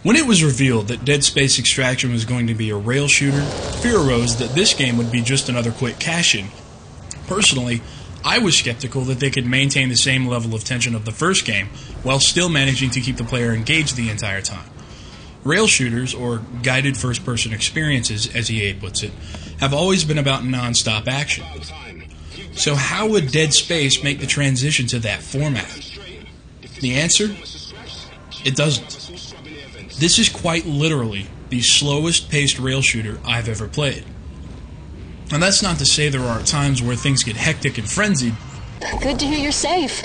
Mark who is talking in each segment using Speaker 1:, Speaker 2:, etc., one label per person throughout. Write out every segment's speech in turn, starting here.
Speaker 1: When it was revealed that Dead Space Extraction was going to be a rail shooter, fear arose that this game would be just another quick cash-in. Personally, I was skeptical that they could maintain the same level of tension of the first game while still managing to keep the player engaged the entire time. Rail shooters, or guided first-person experiences as EA puts it, have always been about non-stop action. So how would Dead Space make the transition to that format? The answer? It doesn't. This is quite literally the slowest paced rail shooter I've ever played. And that's not to say there aren't times where things get hectic and frenzied.
Speaker 2: Good to hear you're safe.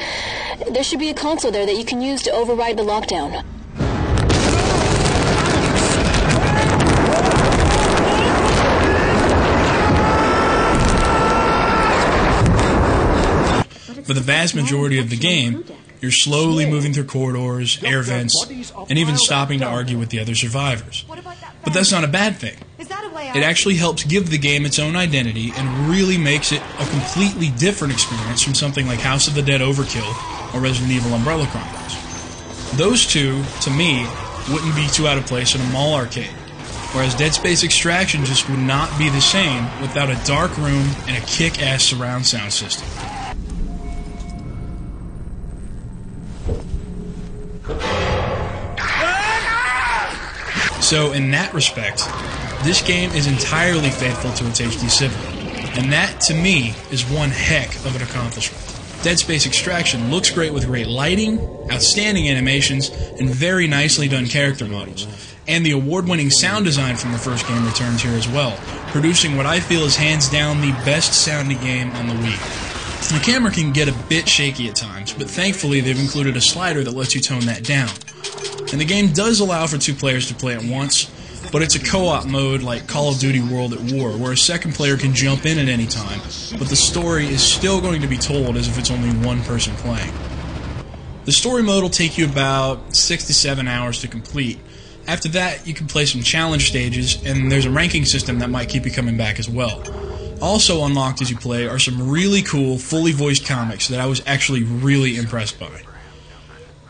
Speaker 2: There should be a console there that you can use to override the lockdown.
Speaker 1: For the vast majority of the game, you're slowly moving through corridors, air vents, and even stopping to argue with the other survivors. But that's not a bad thing. It actually helps give the game its own identity and really makes it a completely different experience from something like House of the Dead Overkill or Resident Evil Umbrella Chronicles. Those two, to me, wouldn't be too out of place in a mall arcade, whereas Dead Space Extraction just would not be the same without a dark room and a kick-ass surround sound system. So, in that respect, this game is entirely faithful to its HD sibling, and that, to me, is one heck of an accomplishment. Dead Space Extraction looks great with great lighting, outstanding animations, and very nicely done character models, and the award-winning sound design from the first game returns here as well, producing what I feel is hands down the best-sounding game on the Wii. The camera can get a bit shaky at times, but thankfully they've included a slider that lets you tone that down. And the game does allow for 2 players to play at once, but it's a co-op mode like Call of Duty World at War, where a second player can jump in at any time, but the story is still going to be told as if it's only one person playing. The story mode will take you about 6 to 7 hours to complete. After that, you can play some challenge stages, and there's a ranking system that might keep you coming back as well. Also unlocked as you play are some really cool, fully voiced comics that I was actually really impressed by.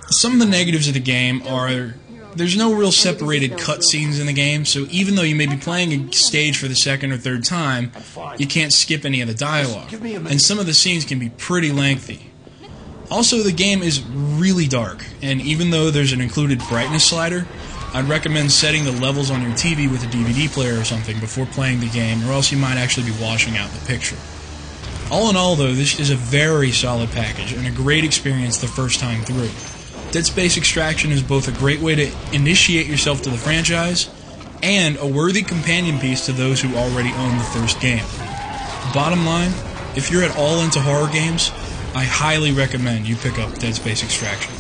Speaker 1: Some of the negatives of the game are there's no real separated cutscenes in the game, so even though you may be playing a stage for the second or third time, you can't skip any of the dialogue, and some of the scenes can be pretty lengthy. Also, the game is really dark, and even though there's an included brightness slider, I'd recommend setting the levels on your TV with a DVD player or something before playing the game, or else you might actually be washing out the picture. All in all, though, this is a very solid package and a great experience the first time through. Dead Space Extraction is both a great way to initiate yourself to the franchise and a worthy companion piece to those who already own the first game. Bottom line, if you're at all into horror games, I highly recommend you pick up Dead Space Extraction.